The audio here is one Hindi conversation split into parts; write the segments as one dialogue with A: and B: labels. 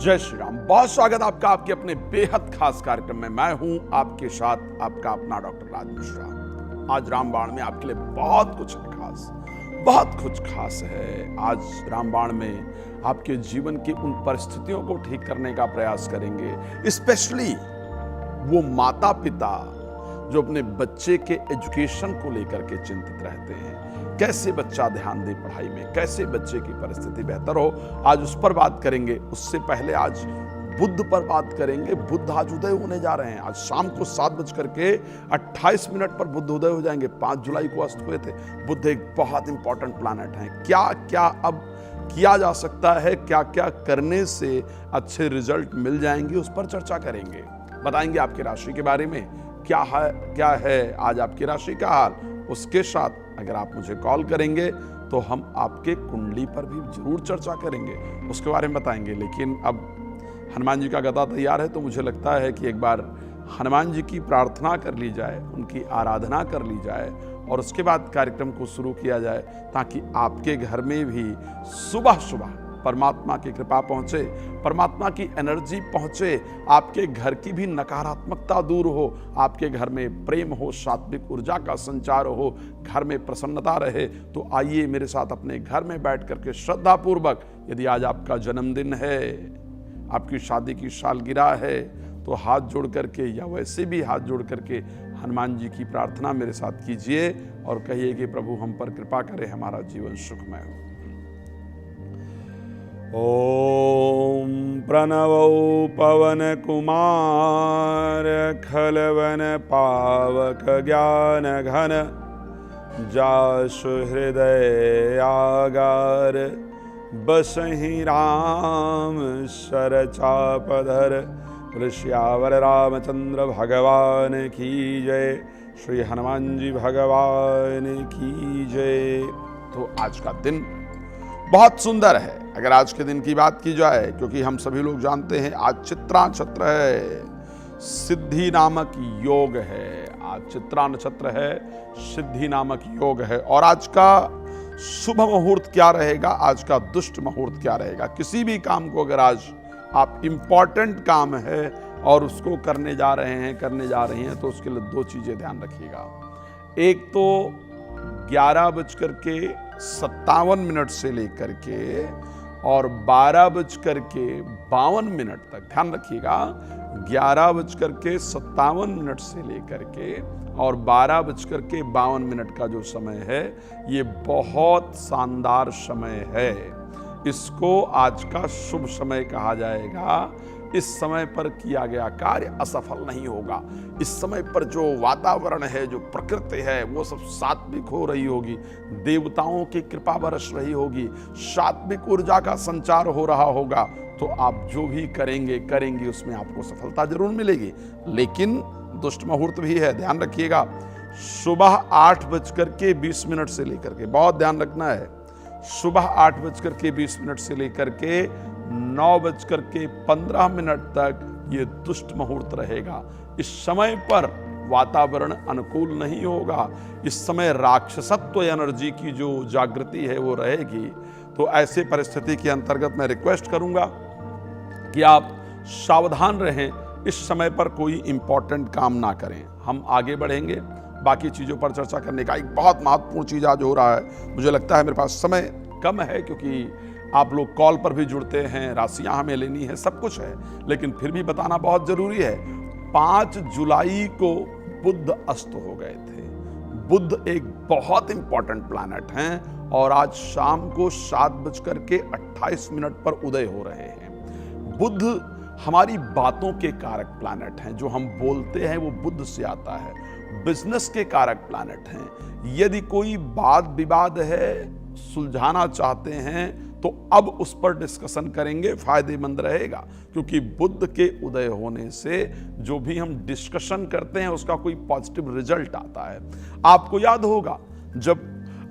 A: जय श्री राम। बहुत स्वागत आपका आपके अपने बेहद खास कार्यक्रम में। मैं हूं आपके साथ आपका अपना डॉक्टर राज मिश्रा। आज रामबाण में आपके लिए बहुत कुछ खास, बहुत कुछ खास है। आज रामबाण में आपके जीवन की उन परिस्थितियों को ठीक करने का प्रयास करेंगे, स्पेशली वो माता पिता जो अपने बच्चे के एजुकेशन को लेकर के चिंतित रहते हैं। कैसे बच्चा ध्यान दे पढ़ाई में, कैसे बच्चे की परिस्थिति बेहतर हो, आज उस पर बात करेंगे। उससे पहले आज बुध पर बात करेंगे। बुध आज उदय होने जा रहे हैं। आज शाम को 7:28 पर बुध उदय हो जाएंगे। 5 जुलाई को अस्त हुए थे। बुध एक बहुत इंपॉर्टेंट प्लैनेट है। क्या क्या अब किया जा सकता है, क्या क्या करने से अच्छे रिजल्ट मिल जाएंगे, उस पर चर्चा करेंगे। बताएंगे आपकी राशि के बारे में, क्या है आज आपकी राशि का हाल। उसके साथ अगर आप मुझे कॉल करेंगे तो हम आपके कुंडली पर भी जरूर चर्चा करेंगे, उसके बारे में बताएंगे। लेकिन अब हनुमान जी का गदा तैयार है, तो मुझे लगता है कि एक बार हनुमान जी की प्रार्थना कर ली जाए, उनकी आराधना कर ली जाए और उसके बाद कार्यक्रम को शुरू किया जाए, ताकि आपके घर में भी सुबह सुबह परमात्मा की कृपा पहुंचे, परमात्मा की एनर्जी पहुंचे, आपके घर की भी नकारात्मकता दूर हो, आपके घर में प्रेम हो, सात्विक ऊर्जा का संचार हो, घर में प्रसन्नता रहे। तो आइए मेरे साथ अपने घर में बैठ करके श्रद्धा पूर्वक, यदि आज आपका जन्मदिन है, आपकी शादी की सालगिरह है, तो हाथ जोड़ करके या वैसे भी हाथ जोड़ करके हनुमान जी की प्रार्थना मेरे साथ कीजिए और कहिए कि प्रभु हम पर कृपा करे, हमारा जीवन सुखमय हो। ओम प्रणवो पवन कुमार खलवन पावक ज्ञान घन जासु हृदय आगार बसहि राम सरचापधर। वृष्यावर रामचंद्र भगवान की जय। श्री हनुमान जी भगवान की जय। तो आज का दिन बहुत सुंदर है। अगर आज के दिन की बात की जाए, क्योंकि हम सभी लोग जानते हैं आज चित्रा नक्षत्र है, सिद्धि नामक योग है। आज चित्रा नक्षत्र है, सिद्धि नामक योग है। और आज का शुभ मुहूर्त क्या रहेगा, आज का दुष्ट मुहूर्त क्या रहेगा। किसी भी काम को अगर आज आप इंपॉर्टेंट काम है और उसको करने जा रहे हैं तो उसके लिए 2 चीजें ध्यान रखिएगा। एक तो 11:57 से लेकर के और 12:52 तक ध्यान रखिएगा। 11:57 से लेकर के और 12:52 का जो समय है, ये बहुत शानदार समय है। इसको आज का शुभ समय कहा जाएगा। इस समय पर किया गया कार्य असफल नहीं होगा। इस समय पर जो वातावरण है, जो प्रकृति है, वो सब सात्विक हो रही होगी, देवताओं की कृपा बरस रही होगी, सात्विक ऊर्जा का संचार हो रहा होगा। तो आप जो भी करेंगे उसमें आपको सफलता जरूर मिलेगी। लेकिन दुष्ट मुहूर्त भी है, ध्यान रखिएगा। सुबह 8:20 से लेकर के, बहुत ध्यान रखना है, सुबह 8:20 से लेकर के 9:15 तक ये दुष्ट मुहूर्त रहेगा। इस समय पर वातावरण अनुकूल नहीं होगा। इस समय राक्षसत्व एनर्जी की जो जागृति है वो रहेगी। तो ऐसे परिस्थिति के अंतर्गत मैं रिक्वेस्ट करूंगा कि आप सावधान रहें। इस समय पर कोई इंपॉर्टेंट काम ना करें। हम आगे बढ़ेंगे, बाकी चीजों पर चर्चा करने का एक बहुत महत्वपूर्ण चीज आज हो रहा है। मुझे लगता है मेरे पास समय कम है, क्योंकि आप लोग कॉल पर भी जुड़ते हैं, राशियां हमें लेनी है, सब कुछ है, लेकिन फिर भी बताना बहुत जरूरी है। 5 जुलाई को बुध अस्त हो गए थे। बुध एक बहुत इंपॉर्टेंट प्लैनेट हैं और आज शाम को 7:28 पर उदय हो रहे हैं। बुध हमारी बातों के कारक प्लैनेट हैं। जो हम बोलते हैं वो बुध से आता है। बिजनेस के कारक प्लैनेट हैं। यदि कोई वाद विवाद है, सुलझाना चाहते हैं, तो अब उस पर डिस्कशन करेंगे, फायदेमंद रहेगा। क्योंकि बुध के उदय होने से जो भी हम डिस्कशन करते हैं उसका कोई पॉजिटिव रिजल्ट आता है। आपको याद होगा जब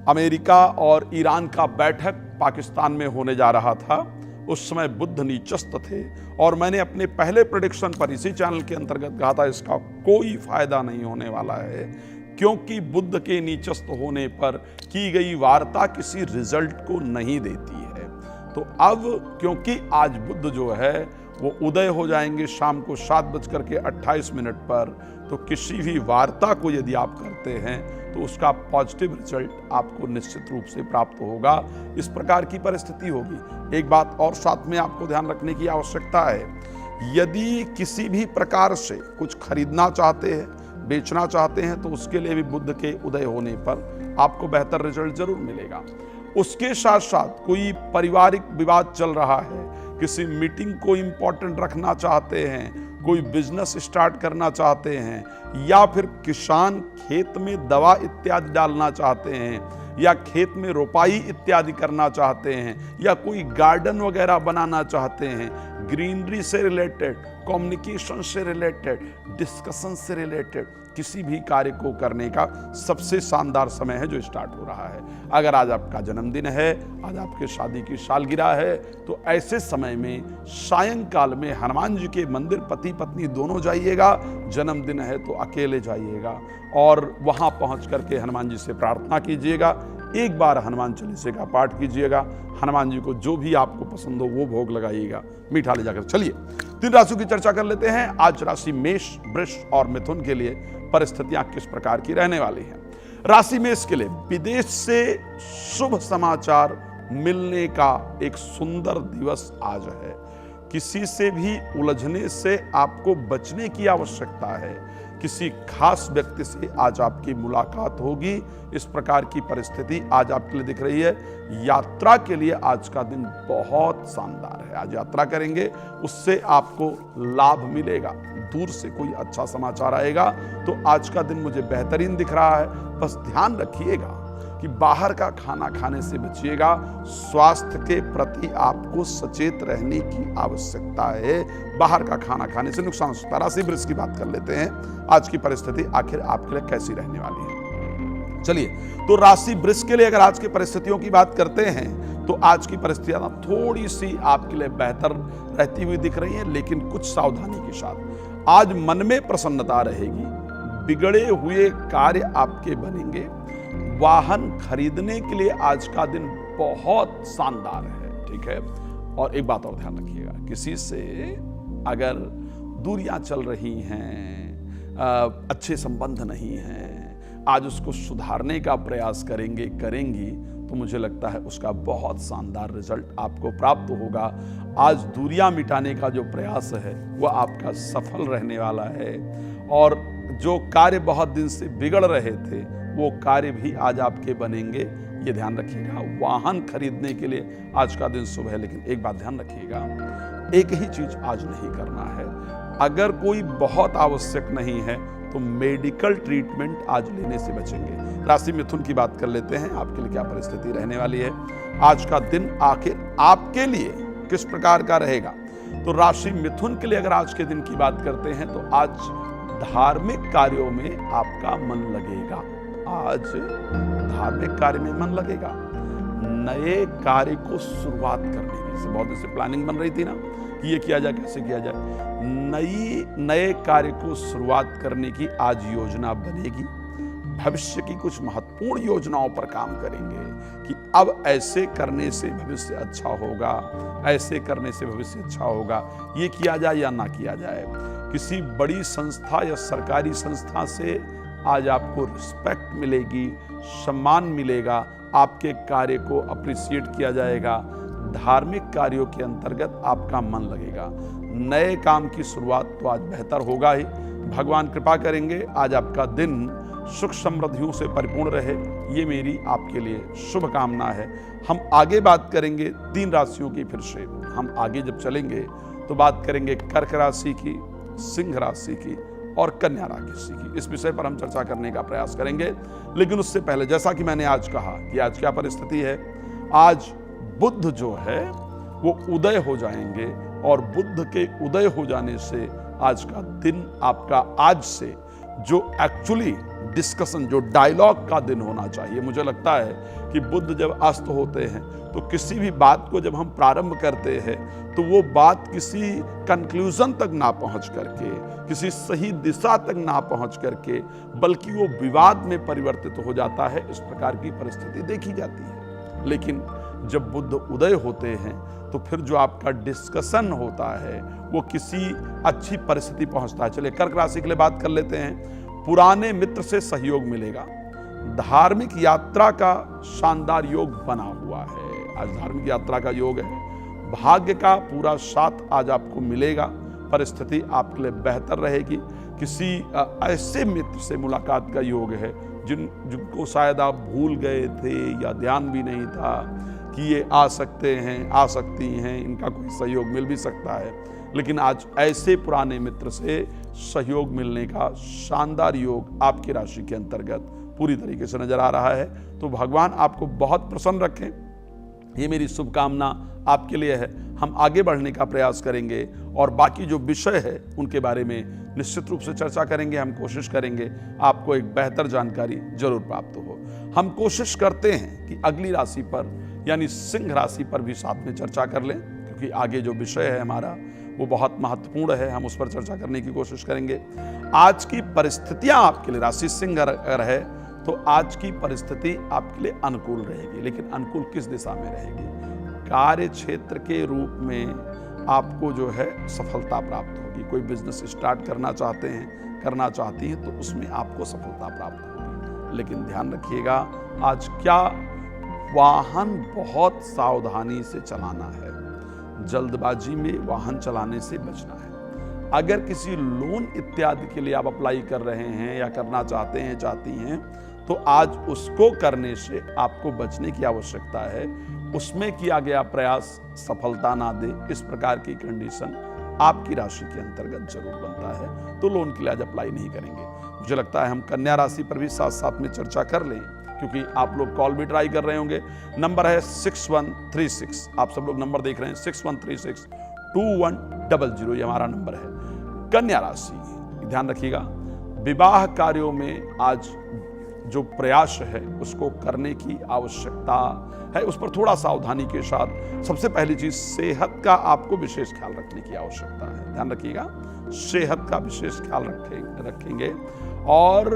A: अमेरिका और ईरान का बैठक पाकिस्तान में होने जा रहा था, उस समय बुध नीचस्थ थे और मैंने अपने पहले प्रेडिक्शन पर इसी चैनल के अंतर्गत कहा था इसका कोई फायदा नहीं होने वाला है, क्योंकि बुध के नीचस्थ होने पर की गई वार्ता किसी रिजल्ट को नहीं देती है। तो अब क्योंकि आज बुध जो है वो उदय हो जाएंगे शाम को 7:28 पर। तो किसी भी वार्ता को यदि आप करते हैं तो उसका पॉजिटिव रिजल्ट आपको निश्चित रूप से प्राप्त होगा। इस प्रकार की परिस्थिति होगी। एक बात और साथ में आपको ध्यान रखने की आवश्यकता है, यदि किसी भी प्रकार से कुछ खरीदना चाहते हैं, बेचना चाहते हैं, तो उसके लिए भी बुध के उदय होने पर आपको बेहतर रिजल्ट जरूर मिलेगा। उसके साथ साथ कोई पारिवारिक विवाद चल रहा है, किसी मीटिंग को इंपॉर्टेंट रखना चाहते हैं, कोई बिजनेस स्टार्ट करना चाहते हैं, या फिर किसान खेत में दवा इत्यादि डालना चाहते हैं, या खेत में रोपाई इत्यादि करना चाहते हैं, या कोई गार्डन वगैरह बनाना चाहते हैं, ग्रीनरी से रिलेटेड, कम्युनिकेशन से रिलेटेड, डिस्कशन से रिलेटेड किसी भी कार्य को करने का सबसे शानदार समय है जो स्टार्ट हो रहा है। अगर आज आपका जन्मदिन है, आज आपके शादी की सालगिरह है, तो ऐसे समय में सायंकाल में हनुमान जी के मंदिर पति पत्नी दोनों जाइएगा। जन्मदिन है तो अकेले जाइएगा और वहां पहुंच करके हनुमान जी से प्रार्थना कीजिएगा। एक बार हनुमान चालीसे का पाठ कीजिएगा। हनुमान जी को जो भी आपको पसंद हो वो भोग लगाइएगा, मीठा ले जाकर। चलिए 3 राशियों की चर्चा कर लेते हैं। आज राशि मेष, वृष और मिथुन के लिए परिस्थितियां किस प्रकार की रहने वाली हैं। राशि मेष के लिए विदेश से शुभ समाचार मिलने का एक सुंदर दिवस आज है। किसी से भी उलझने से आपको बचने की आवश्यकता है। किसी खास व्यक्ति से आज आपकी मुलाकात होगी। इस प्रकार की परिस्थिति आज आपके लिए दिख रही है। यात्रा के लिए आज का दिन बहुत शानदार है। आज यात्रा करेंगे, उससे आपको लाभ मिलेगा। दूर से कोई अच्छा समाचार आएगा, तो आज का दिन मुझे बेहतरीन दिख रहा है। बस ध्यान रखिएगा कि बाहर का खाना खाने से बचिएगा। स्वास्थ्य के प्रति आपको सचेत रहने की आवश्यकता है। बाहर का खाना खाने से नुकसान हो सकता है। राशि वृष की बात कर लेते हैं। आज की परिस्थिति आखिर आपके लिए कैसी रहने वाली है। चलिए, तो राशि वृष के लिए अगर आज की परिस्थितियों की बात करते हैं तो आज की परिस्थितियां थोड़ी सी आपके लिए बेहतर रहती हुई दिख रही हैं, लेकिन कुछ सावधानी के साथ। आज मन में प्रसन्नता रहेगी। बिगड़े हुए कार्य आपके बनेंगे। वाहन खरीदने के लिए आज का दिन बहुत शानदार है, ठीक है। और एक बात और ध्यान रखिएगा, किसी से अगर दूरियां चल रही हैं, अच्छे संबंध नहीं हैं, आज उसको सुधारने का प्रयास करेंगी तो मुझे लगता है उसका बहुत शानदार रिजल्ट आपको प्राप्त होगा। आज दूरियां मिटाने का जो प्रयास है वह आपका सफल रहने वाला है। और जो कार्य बहुत दिन से बिगड़ रहे थे वो कार्य भी आज आपके बनेंगे, ये ध्यान रखिएगा। वाहन खरीदने के लिए आज का दिन शुभ है, लेकिन एक बात ध्यान रखिएगा, एक ही चीज आज नहीं करना है। अगर कोई बहुत आवश्यक नहीं है तो मेडिकल ट्रीटमेंट आज लेने से बचेंगे। राशि मिथुन की बात कर लेते हैं, आपके लिए क्या परिस्थिति रहने वाली है। आज का दिन आखिर आपके लिए किस प्रकार का रहेगा। तो राशि मिथुन के लिए अगर आज के दिन की बात करते हैं तो आज धार्मिक कार्यों में आपका मन लगेगा। आज धार्मिक कार्य में मन लगेगा। नए कार्य को शुरुआत करने की बहुत से प्लानिंग बन रही थी ना कि ये किया जाए, कैसे किया जाए। नए कार्य को शुरुआत करने की आज योजना बनेगी। भविष्य की कुछ महत्वपूर्ण योजनाओं पर काम करेंगे कि अब ऐसे करने से भविष्य अच्छा होगा, ऐसे करने से भविष्य अच्छा होगा, ये किया जाए या ना किया जाए। किसी बड़ी संस्था या सरकारी संस्था से आज आपको रिस्पेक्ट मिलेगी, सम्मान मिलेगा, आपके कार्य को अप्रिशिएट किया जाएगा। धार्मिक कार्यों के अंतर्गत आपका मन लगेगा। नए काम की शुरुआत तो आज बेहतर होगा ही। भगवान कृपा करेंगे, आज आपका दिन सुख समृद्धियों से परिपूर्ण रहे, ये मेरी आपके लिए शुभकामना है। हम आगे बात करेंगे 3 राशियों की। फिर से हम आगे जब चलेंगे तो बात करेंगे कर्क राशि की, सिंह राशि की और कन्या राशि की। इस विषय पर हम चर्चा करने का प्रयास करेंगे, लेकिन उससे पहले जैसा कि मैंने आज कहा कि आज क्या परिस्थिति है। आज बुध जो है वो उदय हो जाएंगे और बुध के उदय हो जाने से आज का दिन आपका आज से जो एक्चुअली डिस्कशन, जो डायलॉग का दिन होना चाहिए। मुझे लगता है कि बुध जब अस्त होते हैं तो किसी भी बात को जब हम प्रारंभ करते हैं तो वो बात किसी कंक्लूजन तक ना पहुंच करके, किसी सही दिशा तक ना पहुंच करके, बल्कि वो विवाद में परिवर्तित हो जाता है। इस प्रकार की परिस्थिति देखी जाती है। लेकिन जब बुध उदय होते हैं तो फिर जो आपका डिस्कशन होता है वो किसी अच्छी परिस्थिति पहुंचता है। चलिए कर्क राशि के लिए बात कर लेते हैं। पुराने मित्र से सहयोग मिलेगा। धार्मिक यात्रा का शानदार योग बना हुआ है। आज धार्मिक यात्रा का योग है। भाग्य का पूरा साथ आज आपको मिलेगा। परिस्थिति आपके लिए बेहतर रहेगी। किसी ऐसे मित्र से मुलाकात का योग है जिनको शायद आप भूल गए थे या ध्यान भी नहीं था कि ये आ सकते हैं, आ सकती हैं, इनका कोई सहयोग मिल भी सकता है। लेकिन आज ऐसे पुराने मित्र से सहयोग मिलने का शानदार योग आपकी राशि के अंतर्गत पूरी तरीके से नजर आ रहा है। तो भगवान आपको बहुत प्रसन्न रखें, ये मेरी शुभकामना आपके लिए है। हम आगे बढ़ने का प्रयास करेंगे और बाकी जो विषय है उनके बारे में निश्चित रूप से चर्चा करेंगे। हम कोशिश करेंगे आपको एक बेहतर जानकारी जरूर प्राप्त हो। हम कोशिश करते हैं कि अगली राशि पर यानी सिंह राशि पर भी साथ में चर्चा कर लें, क्योंकि आगे जो विषय है हमारा वो बहुत महत्वपूर्ण है। हम उस पर चर्चा करने की कोशिश करेंगे। आज की परिस्थितियां आपके लिए, राशि सिंह अगर है तो आज की परिस्थिति आपके लिए अनुकूल रहेगी। लेकिन अनुकूल किस दिशा में रहेगी? कार्य क्षेत्र के रूप में आपको जो है सफलता प्राप्त होगी। कोई बिजनेस स्टार्ट करना चाहते हैं, करना चाहती हैं, तो उसमें आपको सफलता प्राप्त होगी। लेकिन ध्यान रखिएगा, आज क्या वाहन बहुत सावधानी से चलाना है। जल्दबाजी में वाहन चलाने से बचना है। अगर किसी लोन इत्यादि के लिए आप अप्लाई कर रहे हैं या करना चाहते हैं, चाहती हैं, तो आज उसको करने से आपको बचने की आवश्यकता है। उसमें किया गया प्रयास सफलता ना दे, इस प्रकार की कंडीशन आपकी राशि के अंतर्गत जरूर बनता है। तो लोन के लिए आज अप्लाई नहीं करेंगे। मुझे लगता है हम कन्या राशि पर भी साथ साथ में चर्चा कर लें, क्योंकि आप लोग कॉल भी ट्राई कर रहे होंगे। नंबर है 6136, आप सब लोग नंबर देख रहे हैं 61362100, ये हमारा नंबर है। कन्या राशि, ध्यान रखिएगा, विवाह कार्यों में आज जो प्रयास है उसको करने की आवश्यकता है। उस पर थोड़ा सावधानी के साथ, सबसे पहली चीज सेहत का आपको विशेष ख्याल रखने की आवश्यकता है। ध्यान रखिएगा, सेहत का विशेष ख्याल रखेंगे। और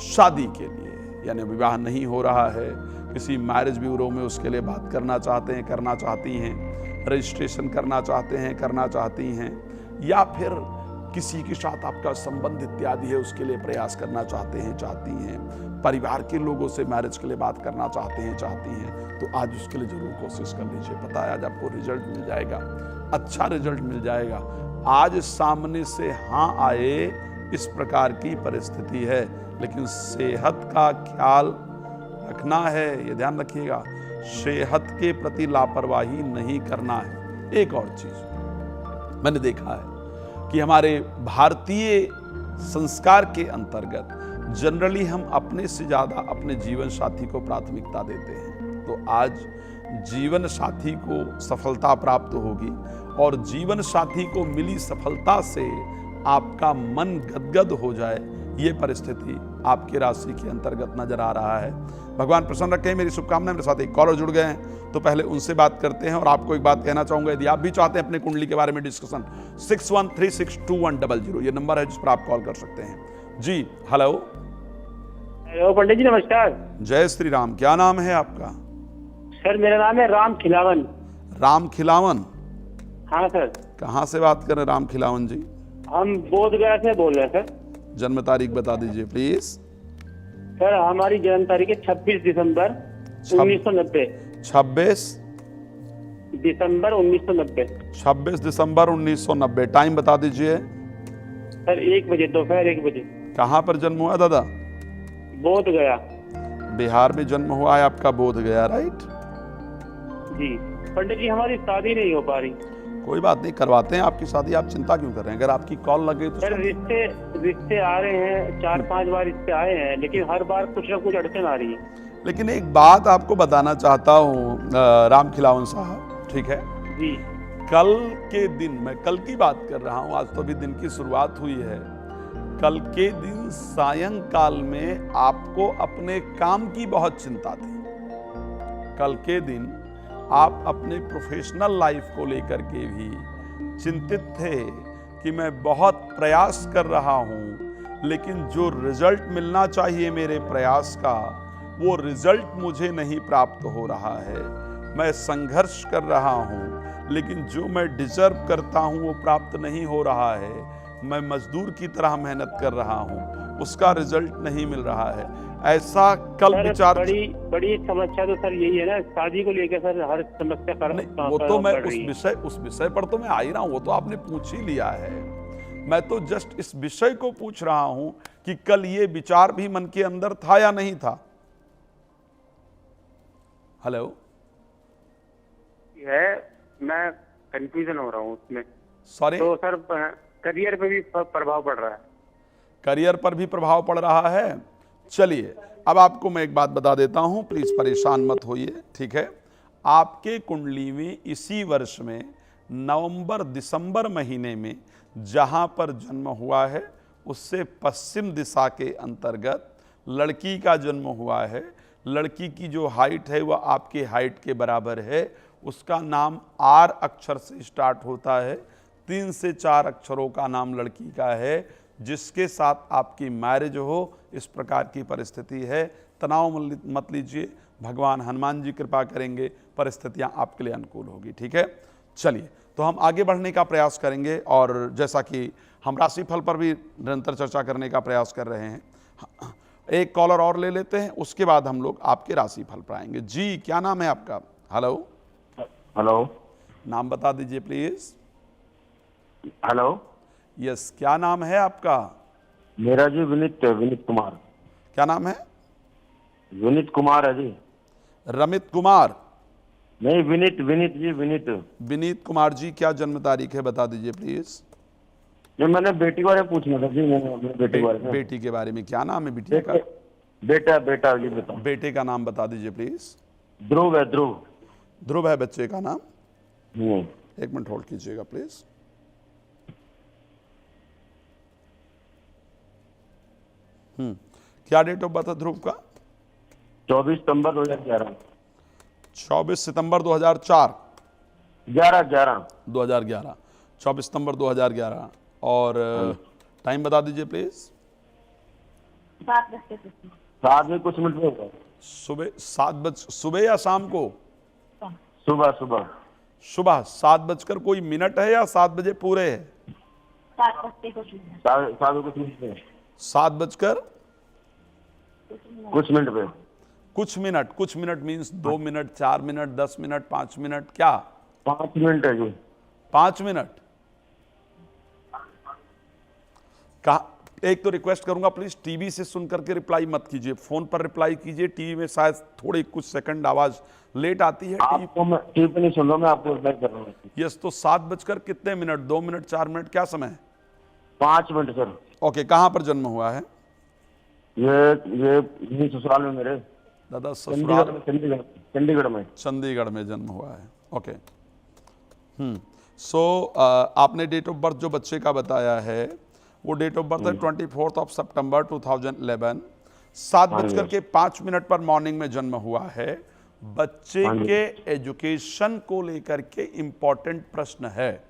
A: शादी के लिए, यानी विवाह नहीं हो रहा है, किसी मैरिज ब्यूरो में उसके लिए बात करना चाहते हैं, करना चाहती हैं, रजिस्ट्रेशन करना चाहते हैं, करना चाहती हैं, या फिर किसी के साथ आपका संबंध इत्यादि है उसके लिए प्रयास करना चाहते हैं, चाहती हैं, परिवार के लोगों से मैरिज के लिए बात करना चाहते हैं, चाहती हैं, तो आज उसके लिए जरूर कोशिश कर लीजिए। पता है आज आपको रिजल्ट मिल जाएगा, अच्छा रिजल्ट मिल जाएगा। आज सामने से हाँ आए, इस प्रकार की परिस्थिति है। लेकिन सेहत का ख्याल रखना है, ये ध्यान रखिएगा, सेहत के प्रति लापरवाही नहीं करना है। एक और चीज मैंने देखा है कि हमारे भारतीय संस्कार के अंतर्गत जनरली हम अपने से ज्यादा अपने जीवन साथी को प्राथमिकता देते हैं। तो आज जीवन साथी को सफलता प्राप्त होगी और जीवन साथी को मिली सफलता से आपका मन गदगद हो जाए, ये परिस्थिति आपकी राशि के अंतर्गत नजर आ रहा है। भगवान प्रसन्न रखें, मेरी शुभकामनाएं। मेरे साथ एक कॉलर जुड़ गए हैं, तो पहले उनसे बात करते हैं। और आपको एक बात कहना चाहूंगा, यदि आप भी चाहते हैं अपने कुंडली के बारे में डिस्कशन, 61362100 ये नंबर है जिस पर आप कॉल कर सकते हैं। जी हेलो।
B: हेलो पंडित जी, नमस्कार।
A: जय श्री राम। क्या नाम है आपका?
B: सर मेरा नाम है राम खिलावन।
A: राम खिलावन?
B: हाँ सर।
A: कहाँ से बात कर रहे हैं राम खिलावन जी?
B: हम बोधगया से बोल रहे हैं सर।
A: जन्म तारीख बता दीजिए प्लीज।
B: सर हमारी जन्म तारीख है 26 दिसंबर 1990।
A: 26
B: दिसंबर 1990।
A: 26 दिसंबर 1990। टाइम बता दीजिए।
B: सर 1 बजे, दोपहर 1 बजे।
A: कहाँ पर जन्म हुआ दादा?
B: बोधगया।
A: बिहार में जन्म हुआ है आपका, बोधगया, राइट?
B: जी पंडित जी, हमारी शादी नहीं हो पा रही।
A: कोई बात नहीं, करवाते हैं आपकी शादी। आप चिंता क्यों कर रहे हैं? अगर आपकी कॉल लगे तो
B: सर रिश्ते आ रहे हैं, 4-5 बार रिश्ते आए हैं, लेकिन हर बार कुछ ना कुछ अड़चन आ रही है।
A: लेकिन एक बात आपको बताना चाहता हूँ राम खिलावन साहब, ठीक है
B: जी।
A: कल के दिन, मैं कल की बात कर रहा हूँ, आज तो अभी दिन की शुरुआत हुई है। कल के दिन सायंकाल में आपको अपने काम की बहुत चिंता थी। कल के दिन आप अपने प्रोफेशनल लाइफ को लेकर के भी चिंतित थे कि मैं बहुत प्रयास कर रहा हूं, लेकिन जो रिजल्ट मिलना चाहिए मेरे प्रयास का, वो रिजल्ट मुझे नहीं प्राप्त हो रहा है। मैं संघर्ष कर रहा हूँ, लेकिन जो मैं डिजर्व करता हूँ वो प्राप्त नहीं हो रहा है। मैं मजदूर की तरह मेहनत कर रहा हूँ, उसका रिजल्ट नहीं मिल रहा है। ऐसा कल
B: सर
A: विचार
B: बड़ी समस्या तो सर यही है ना, शादी को लेकर सर हर समस्या
A: नहीं, वो तो मैं
B: बढ़ रही है।
A: उस विषय पर तो मैं आ ही रहा हूं, वो तो आपने पूछ ही लिया है। मैं तो जस्ट इस विषय को पूछ रहा हूं कि कल ये विचार भी मन के अंदर था या नहीं था। हेलो,
B: है, मैं कंफ्यूजन हो रहा हूँ उसमें।
A: सॉरी,
B: तो सर करियर पे भी प्रभाव पड़ रहा है।
A: करियर पर भी प्रभाव पड़ रहा है। चलिए, अब आपको मैं एक बात बता देता हूं, प्लीज परेशान मत होइए, ठीक है। आपके कुंडली में इसी वर्ष में नवंबर दिसंबर महीने में जहां पर जन्म हुआ है, उससे पश्चिम दिशा के अंतर्गत लड़की का जन्म हुआ है। लड़की की जो हाइट है वह आपके हाइट के बराबर है। उसका नाम आर अक्षर से स्टार्ट होता है। 3 से 4 अक्षरों का नाम लड़की का है, जिसके साथ आपकी मैरिज हो, इस प्रकार की परिस्थिति है। तनाव मत लीजिए, भगवान हनुमान जी कृपा करेंगे, परिस्थितियां आपके लिए अनुकूल होगी, ठीक है। चलिए, तो हम आगे बढ़ने का प्रयास करेंगे, और जैसा कि हम राशिफल पर भी निरंतर चर्चा करने का प्रयास कर रहे हैं, एक कॉलर और ले लेते हैं, उसके बाद हम लोग आपके राशिफल पर आएंगे। जी, क्या नाम है आपका? हेलो,
C: हेलो,
A: नाम बता दीजिए प्लीज।
C: हेलो।
A: यस, क्या नाम है आपका?
C: मेरा जी विनीत कुमार।
A: क्या नाम है?
C: विनीत कुमार है जी।
A: रमित कुमार?
C: नहीं, विनीत जी, विनीत।
A: विनीत कुमार जी, क्या जन्म तारीख है बता दीजिए प्लीज।
C: जो मैंने बेटी के बारे में पूछना था जी, मैंने अपने बेटी के बारे में।
A: बेटी के बारे में, क्या नाम है बेटी का?
C: बेटा जी बताओ।
A: बेटे का नाम बता दीजिए प्लीज।
C: ध्रुव है, ध्रुव।
A: ध्रुव है बच्चे का नाम?
C: हम्म।
A: एक मिनट होल्ड कीजिएगा प्लीज। क्या डेट ऑफ बर्थ है ध्रुव का?
C: 24 सितंबर 2011।
A: 24 सितंबर 2004?
C: 11।
A: 2011, 24 सितंबर 2011। और टाइम बता दीजिए प्लीज।
C: 7 बजे कुछ मिनट में होगा।
A: सुबह 7 बज, सुबह या शाम को?
C: सुबह।
A: सुबह 7 बजकर कोई मिनट है या 7 बजे पूरे है?
C: 7 बजे कुछ मिनट में।
A: 7 बजकर
C: कुछ मिनट पे।
A: कुछ minute means 2 minute, 4 minute, 10 minute, 5 minute, क्या?
C: 5 मिनट है जी।
A: 5 मिनट का। एक तो रिक्वेस्ट करूंगा, प्लीज टीवी से सुन करके रिप्लाई मत कीजिए, फोन पर रिप्लाई कीजिए। टीवी में शायद थोड़ी कुछ सेकंड आवाज लेट आती है।
C: आपको मैं टीवी पे नहीं सुन रहा, मैं आपको रिप्लाई कर रहा हूँ।
A: यस, तो 7 बजकर कितने मिनट? 2 मिनट, 4 मिनट, क्या समय है?
C: 5 मिनट सर।
A: ओके, कहां पर जन्म हुआ है?
C: ये ससुराल में मेरे।
A: दादा ससुराल?
C: चंडीगढ़ में।
A: चंडीगढ़ में जन्म हुआ है। ओके। सो आपने डेट ऑफ बर्थ जो बच्चे का बताया है, वो डेट ऑफ बर्थ है 24 सितंबर 2011। 7 बजकर के 5 मिनट पर मॉर्निंग में जन्म हुआ है। बच्चे के एजुकेशन को लेकर के इंपॉर्टेंट प्रश्न है।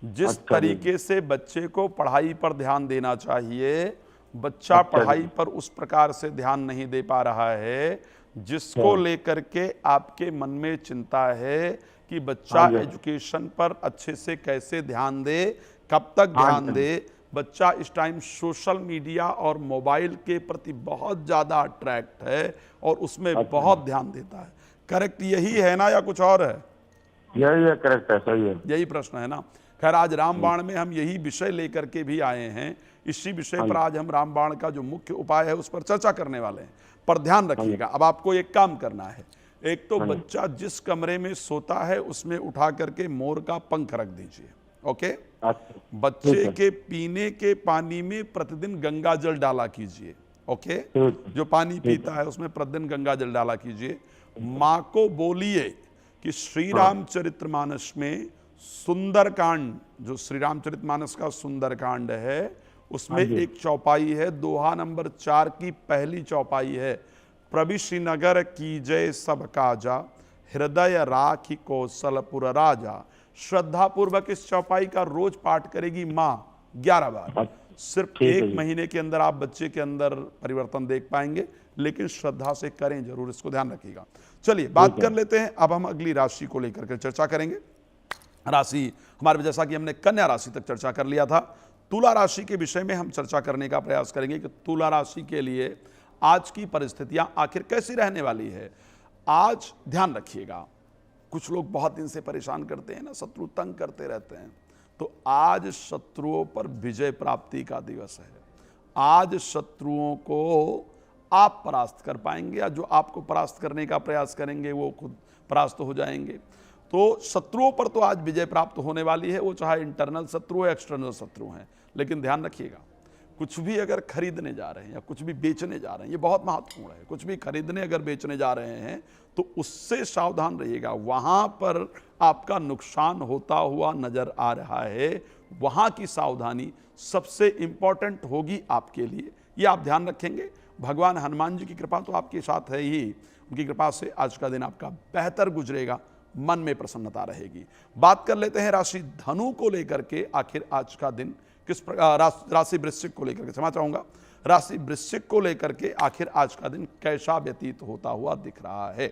A: जिस तरीके से बच्चे को पढ़ाई पर ध्यान देना चाहिए, बच्चा पढ़ाई पर उस प्रकार से ध्यान नहीं दे पा रहा है, जिसको लेकर के आपके मन में चिंता है कि बच्चा एजुकेशन पर अच्छे से कैसे ध्यान दे, कब तक ध्यान दे। बच्चा इस टाइम सोशल मीडिया और मोबाइल के प्रति बहुत ज़्यादा अट्रैक्ट है और उसमें बहुत ध्यान देता है। करेक्ट यही है ना, या कुछ और है?
C: यही है, करेक्ट है, सही है।
A: यही प्रश्न है ना। खैर, आज रामबाण में हम यही विषय लेकर के भी आए हैं। इसी विषय पर आज हम रामबाण का जो मुख्य उपाय है उस पर चर्चा करने वाले हैं। पर ध्यान रखिएगा, अब आपको एक काम करना है। एक तो बच्चा जिस कमरे में सोता है उसमें उठा करके मोर का पंख रख दीजिए। ओके। बच्चे के पीने के पानी में प्रतिदिन गंगा जल डाला कीजिए। ओके। जो पानी पीता है उसमें प्रतिदिन गंगा जल डाला कीजिए। माँ को बोलिए कि श्री रामचरितमानस में सुंदरकांड, जो श्री रामचरितमानस का सुंदरकांड है, उसमें एक चौपाई है, दोहा नंबर 4 की पहली चौपाई है। प्रविश्रीनगर कीजय सब काजा, हृदय राखी कौशलपुर राजा। श्रद्धा पूर्वक इस चौपाई का रोज पाठ करेगी माँ 11 बार। सिर्फ 1 महीने के अंदर आप बच्चे के अंदर परिवर्तन देख पाएंगे। लेकिन श्रद्धा से करें जरूर, इसको ध्यान रखिएगा। चलिए बात कर लेते हैं, अब हम अगली राशि को लेकर के चर्चा करेंगे। राशि हमारे, जैसा कि हमने कन्या राशि तक चर्चा कर लिया था, तुला राशि के विषय में हम चर्चा करने का प्रयास करेंगे कि तुला राशि के लिए आज की परिस्थितियां आखिर कैसी रहने वाली है। आज ध्यान रखिएगा, कुछ लोग बहुत दिन से परेशान करते हैं ना, शत्रु तंग करते रहते हैं, तो आज शत्रुओं पर विजय प्राप्ति का दिवस है। आज शत्रुओं को आप परास्त कर पाएंगे, या जो आपको परास्त करने का प्रयास करेंगे वो खुद परास्त हो जाएंगे। तो शत्रुओं पर तो आज विजय प्राप्त होने वाली है, वो चाहे इंटरनल शत्रु है, एक्सटर्नल शत्रु हैं। लेकिन ध्यान रखिएगा, कुछ भी अगर खरीदने जा रहे हैं या कुछ भी बेचने जा रहे हैं, ये बहुत महत्वपूर्ण है। कुछ भी खरीदने अगर बेचने जा रहे हैं तो उससे सावधान रहिएगा, वहां पर आपका नुकसान होता हुआ नजर आ रहा है। वहां की सावधानी सबसे इंपॉर्टेंट होगी आपके लिए, ये आप ध्यान रखेंगे। भगवान हनुमान जी की कृपा तो आपके साथ है ही, उनकी कृपा से आज का दिन आपका बेहतर गुजरेगा, मन में प्रसन्नता रहेगी। बात कर लेते हैं राशि धनु को लेकर के, आखिर आज का दिन किस प्रकार, राशि वृश्चिक को लेकर के क्षमा चाहूंगा, राशि वृश्चिक को लेकर के आखिर आज का दिन कैसा व्यतीत होता हुआ दिख रहा है।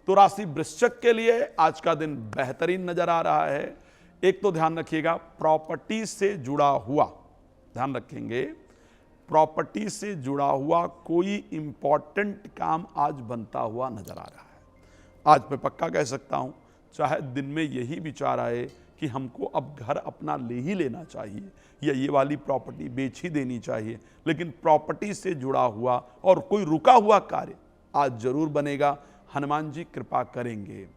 A: तो राशि वृश्चिक के लिए आज का दिन बेहतरीन नजर आ रहा है। एक तो ध्यान रखिएगा, प्रॉपर्टी से जुड़ा हुआ, ध्यान रखेंगे, प्रॉपर्टी से जुड़ा हुआ कोई इंपॉर्टेंट काम आज बनता हुआ नजर आ रहा है। आज मैं पक्का कह सकता हूं, चाहे दिन में यही विचार आए कि हमको अब घर अपना ले ही लेना चाहिए या ये वाली प्रॉपर्टी बेच ही देनी चाहिए, लेकिन प्रॉपर्टी से जुड़ा हुआ और कोई रुका हुआ कार्य आज जरूर बनेगा। हनुमान जी कृपा करेंगे।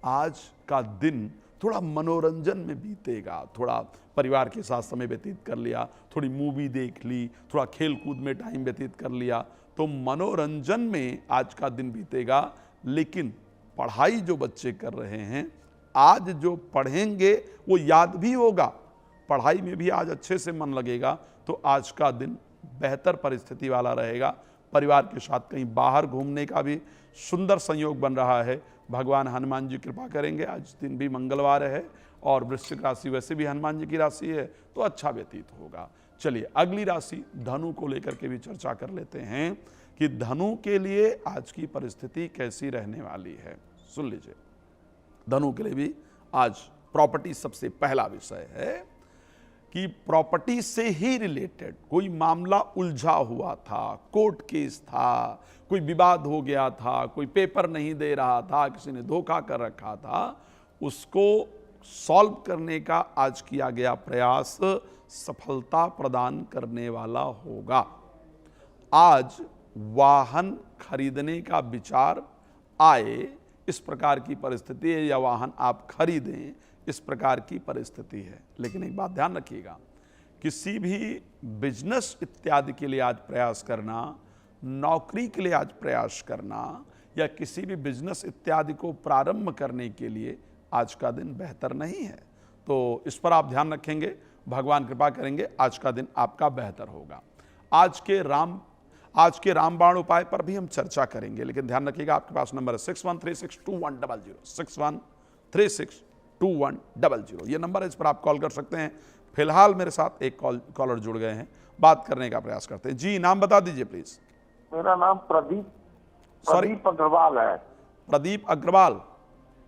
A: आज का दिन थोड़ा मनोरंजन में बीतेगा, थोड़ा परिवार के साथ समय व्यतीत कर लिया, थोड़ी मूवी देख ली, थोड़ा खेल कूद में टाइम व्यतीत कर लिया, तो मनोरंजन में आज का दिन बीतेगा। लेकिन पढ़ाई जो बच्चे कर रहे हैं, आज जो पढ़ेंगे वो याद भी होगा, पढ़ाई में भी आज अच्छे से मन लगेगा। तो आज का दिन बेहतर परिस्थिति वाला रहेगा। परिवार के साथ कहीं बाहर घूमने का भी सुंदर संयोग बन रहा है। भगवान हनुमान जी कृपा करेंगे। आज दिन भी मंगलवार है और वृश्चिक राशि वैसे भी हनुमान जी की राशि है, तो अच्छा व्यतीत होगा। चलिए अगली राशि धनु को लेकर के भी चर्चा कर लेते हैं कि धनु के लिए आज की परिस्थिति कैसी रहने वाली है। सुन लीजिए, धनु के लिए भी आज प्रॉपर्टी सबसे पहला विषय है कि प्रॉपर्टी से ही रिलेटेड कोई मामला उलझा हुआ था, कोर्ट केस था, कोई विवाद हो गया था, कोई पेपर नहीं दे रहा था, किसी ने धोखा कर रखा था, उसको सॉल्व करने का आज किया गया प्रयास सफलता प्रदान करने वाला होगा। आज वाहन खरीदने का विचार आए, इस प्रकार की परिस्थिति है, या वाहन आप खरीदें, इस प्रकार की परिस्थिति है। लेकिन एक बात ध्यान रखिएगा, किसी भी बिजनेस इत्यादि के लिए आज प्रयास करना, नौकरी के लिए आज प्रयास करना, या किसी भी बिजनेस इत्यादि को प्रारंभ करने के लिए आज का दिन बेहतर नहीं है। तो इस पर आप ध्यान रखेंगे, भगवान कृपा करेंगे, आज का दिन आपका बेहतर होगा। आज के रामबाण उपाय पर भी हम चर्चा करेंगे, लेकिन ध्यान रखिएगा आपके पास नंबर है 61362100, 61362100, ये नंबर है, इस पर आप कॉल कर सकते हैं। फिलहाल मेरे साथ एक कॉलर जुड़ गए हैं, बात करने का प्रयास करते हैं। जी नाम बता दीजिए प्लीज।
C: मेरा नाम प्रदीप अग्रवाल है।
A: प्रदीप अग्रवाल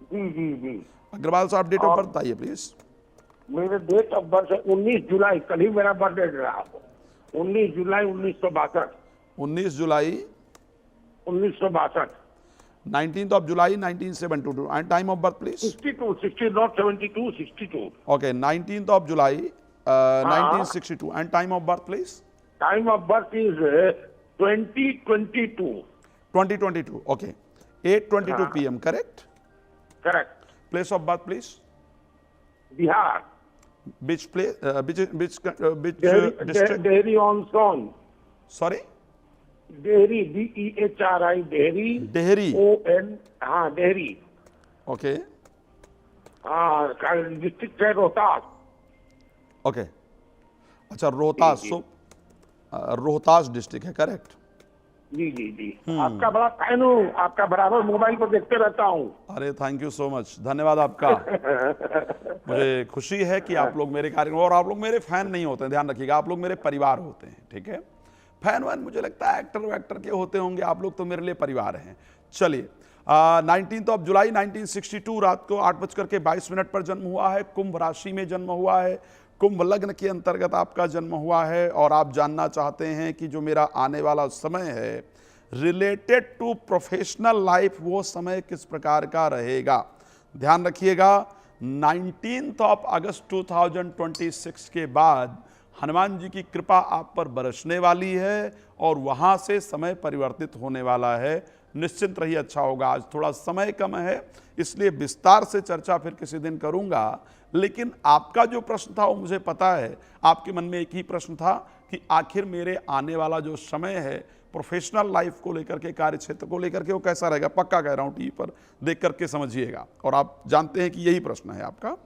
C: जी जी जी।
A: अग्रवाल साहब डेट ऑफ बर्थ बताइए प्लीज।
C: मेरे डेट ऑफ बर्थ है 19 जुलाई, कल ही मेरा बर्थडे रहा, 19 जुलाई 1962।
A: 19 जुलाई
C: 1962।
A: 19th of July 1972 and time of birth please.
C: 60 not 72, 62।
A: Okay, 19th of July 1962 and time of birth please.
C: Time of birth is 2022।
A: 2022, okay, 8:22 p.m. correct?
C: Correct।
A: Place of birth please.
C: Bihar.
A: Which place? Which district?
C: Dehri on Sone.
A: Sorry?
C: Dehri, DEHRI, Dehri.
A: Dehri.
C: ON, हाँ डेहरी।
A: Okay.
C: हाँ, डिस्ट्रिक्ट है रोहतास।
A: Okay. अच्छा रोहतास, सो रोहतास डिस्ट्रिक्ट है, करेक्ट?
C: जी जी जी। आपका बड़ा फैन हूँ, आपका बराबर मोबाइल पर देखते रहता हूँ।
A: अरे थैंक यू सो मच, धन्यवाद आपका। मुझे खुशी है कि आप लोग मेरे कार्यक्रम, और आप लोग मेरे फैन नहीं होते हैं, ध्यान रखिएगा, आप लोग मेरे परिवार होते हैं, ठीक है? फैन वैन मुझे लगता है एक्टर वैक्टर के होते होंगे, आप लोग तो मेरे लिए परिवार हैं। चलिए 19 जुलाई 1962 रात को 8:22 पर जन्म हुआ है। कुंभ राशि में जन्म हुआ है, कुंभ लग्न के अंतर्गत आपका जन्म हुआ है। और आप जानना चाहते हैं कि जो मेरा आने वाला समय है रिलेटेड टू प्रोफेशनल लाइफ, वो समय किस प्रकार का रहेगा। ध्यान रखिएगा 19 अगस्त 2026 के बाद हनुमान जी की कृपा आप पर बरसने वाली है और वहां से समय परिवर्तित होने वाला है। निश्चिंत रहिए, अच्छा होगा। आज थोड़ा समय कम है इसलिए विस्तार से चर्चा फिर किसी दिन करूंगा। लेकिन आपका जो प्रश्न था वो मुझे पता है, आपके मन में एक ही प्रश्न था कि आखिर मेरे आने वाला जो समय है प्रोफेशनल लाइफ को लेकर के, कार्य क्षेत्र को लेकर के, वो कैसा रहेगा। पक्का कह रहा हूं, टीवी पर देख करके समझिएगा। और आप जानते हैं कि यही प्रश्न है आपका।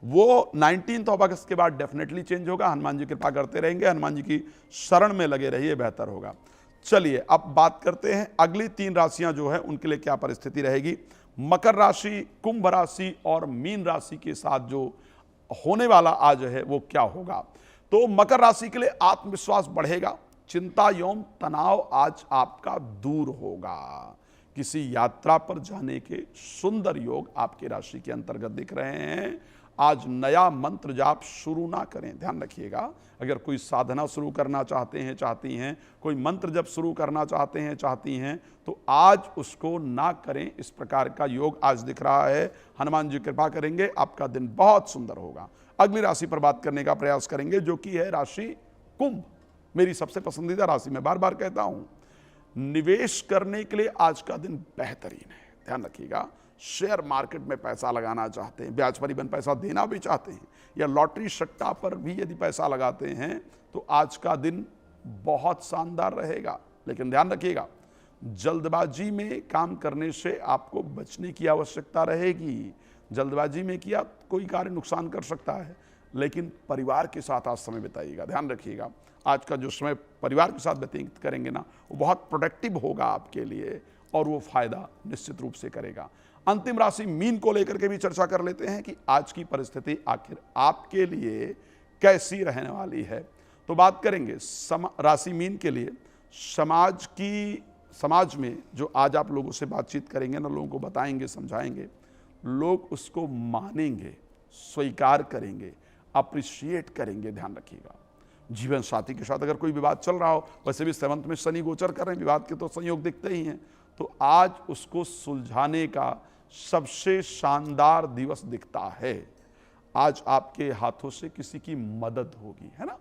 A: वो 19 अगस्त के बाद डेफिनेटली चेंज होगा। हनुमान जी कृपा करते रहेंगे, हनुमान जी की शरण में लगे रहिए, बेहतर होगा। चलिए अब बात करते हैं अगली 3 राशियां जो है उनके लिए क्या परिस्थिति रहेगी। मकर राशि, कुंभ राशि और मीन राशि के साथ जो होने वाला आज है वो क्या होगा। तो मकर राशि के लिए आत्मविश्वास बढ़ेगा, चिंता एवं तनाव आज आपका दूर होगा। किसी यात्रा पर जाने के सुंदर योग आपके राशि के अंतर्गत दिख रहे हैं। आज नया मंत्र जाप शुरू ना करें, ध्यान रखिएगा। अगर कोई साधना शुरू करना चाहते हैं, चाहती हैं, कोई मंत्र जब शुरू करना चाहते हैं, चाहती हैं, तो आज उसको ना करें। इस प्रकार का योग आज दिख रहा है। हनुमान जी कृपा करेंगे, आपका दिन बहुत सुंदर होगा। अगली राशि पर बात करने का प्रयास करेंगे जो कि है राशि कुंभ, मेरी सबसे पसंदीदा राशि। मैं बार बार कहता हूं निवेश करने के लिए आज का दिन बेहतरीन है। ध्यान रखिएगा, शेयर मार्केट में पैसा लगाना चाहते हैं, ब्याज परिबंध पैसा देना भी चाहते हैं, या लॉटरी सट्टा पर भी यदि पैसा लगाते हैं तो आज का दिन बहुत शानदार रहेगा। लेकिन ध्यान रखिएगा जल्दबाजी में काम करने से आपको बचने की आवश्यकता रहेगी। जल्दबाजी में किया कोई कार्य नुकसान कर सकता है, लेकिन परिवार के साथ आज समय बिताइएगा। ध्यान रखिएगा आज का जो समय परिवार के साथ व्यतीत करेंगे ना, वो बहुत प्रोडक्टिव होगा आपके लिए और वो फायदा निश्चित रूप से करेगा। अंतिम राशि मीन को लेकर के भी चर्चा कर लेते हैं कि आज की परिस्थिति आखिर आपके लिए कैसी रहने वाली है। तो बात करेंगे राशि मीन के लिए समाज में जो आज आप लोगों से बातचीत करेंगे ना, लोगों को बताएंगे, समझाएंगे, लोग उसको मानेंगे, स्वीकार करेंगे, अप्रिशिएट करेंगे। ध्यान रखिएगा जीवन साथी के साथ अगर कोई विवाद चल रहा हो, वैसे भी 7th में शनि गोचर कर रहे हैं, विवाद के तो संयोग दिखते ही हैं, तो आज उसको सुलझाने का सबसे शानदार दिवस दिखता है। आज आपके हाथों से किसी की मदद होगी, है ना।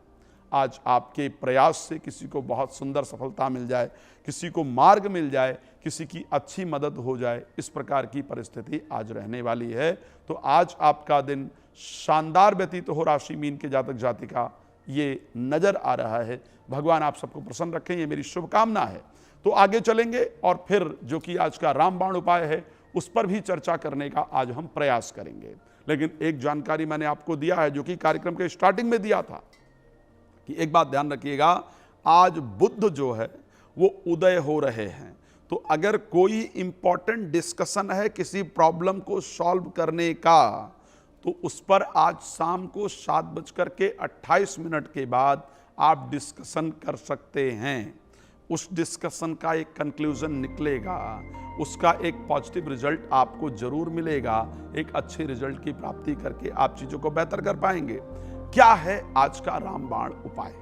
A: आज आपके प्रयास से किसी को बहुत सुंदर सफलता मिल जाए, किसी को मार्ग मिल जाए, किसी की अच्छी मदद हो जाए, इस प्रकार की परिस्थिति आज रहने वाली है। तो आज आपका दिन शानदार व्यतीत हो राशि मीन के जातक जातिका, ये नजर आ रहा है। भगवान आप सबको प्रसन्न रखें, ये मेरी शुभकामना है। तो आगे चलेंगे और फिर जो कि आज का रामबाण उपाय है उस पर भी चर्चा करने का आज हम प्रयास करेंगे। लेकिन एक जानकारी मैंने आपको दिया है जो कि कार्यक्रम के स्टार्टिंग में दिया था कि एक बात ध्यान रखिएगा, आज बुध जो है वो उदय हो रहे हैं। तो अगर कोई इंपॉर्टेंट डिस्कशन है किसी प्रॉब्लम को सॉल्व करने का, तो उस पर आज शाम को 7:28 के बाद आप डिस्कशन कर सकते हैं। उस डिस्कशन का एक कंक्लूजन निकलेगा, उसका एक पॉजिटिव रिजल्ट आपको जरूर मिलेगा। एक अच्छे रिजल्ट की प्राप्ति करके आप चीजों को बेहतर कर पाएंगे। क्या है आज का रामबाण उपाय?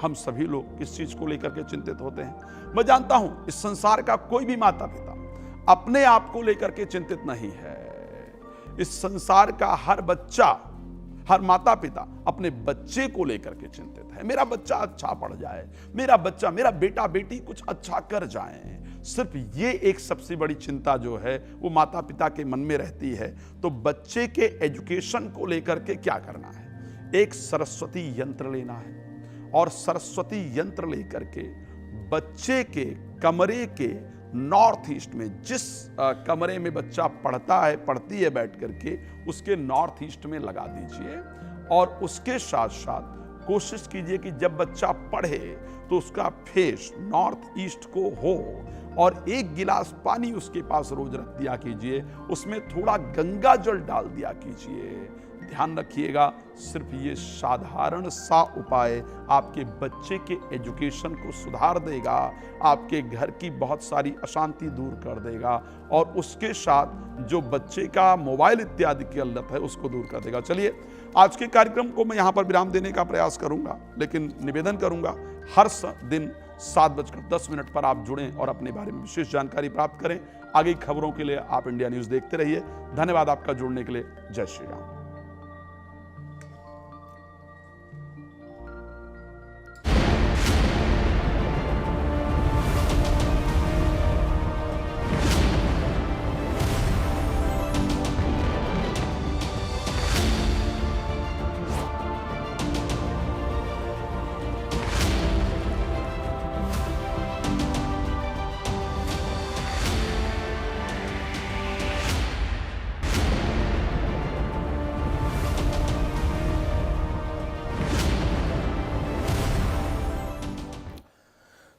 A: हम सभी लोग किस चीज को लेकर के चिंतित होते हैं। मैं जानता हूं इस संसार का कोई भी माता पिता अपने आप को लेकर के चिंतित नहीं है। इस संसार का हर बच्चा, हर माता पिता अपने बच्चे को लेकर के चिंतित है। मेरा बच्चा अच्छा पढ़ जाए, मेरा बच्चा, मेरा बेटा बेटी कुछ अच्छा कर जाए। सिर्फ ये एक सबसे बड़ी चिंता जो है वो माता पिता के मन में रहती है। तो बच्चे के एजुकेशन को लेकर के क्या करना है? एक सरस्वती यंत्र लेना है और सरस्वती यंत्र लेकर के बच्चे के कमरे के नॉर्थ ईस्ट में, जिस कमरे में बच्चा पढ़ता है, पढ़ती है बैठ करके, उसके नॉर्थ ईस्ट में लगा दीजिए। और उसके साथ साथ कोशिश कीजिए कि जब बच्चा पढ़े तो उसका फेस नॉर्थ ईस्ट को हो और 1 गिलास पानी उसके पास रोज रख दिया कीजिए, उसमें थोड़ा गंगा जल डाल दिया कीजिए। ध्यान रखिएगा, सिर्फ ये साधारण सा उपाय आपके बच्चे के एजुकेशन को सुधार देगा, आपके घर की बहुत सारी अशांति दूर कर देगा और उसके साथ जो बच्चे का मोबाइल इत्यादि की लत है उसको दूर कर देगा। चलिए, आज के कार्यक्रम को मैं यहाँ पर विराम देने का प्रयास करूंगा, लेकिन निवेदन करूंगा हर दिन 7:10 पर आप जुड़ें और अपने बारे में विशेष जानकारी प्राप्त करें। आगे की खबरों के लिए आप इंडिया न्यूज देखते रहिए। धन्यवाद आपका जुड़ने के लिए। जय श्री राम।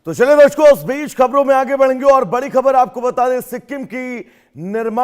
D: तो चलिए दर्शकों, उस बीच खबरों में आगे बढ़ेंगे और बड़ी खबर आपको बता दें, सिक्किम की निर्माण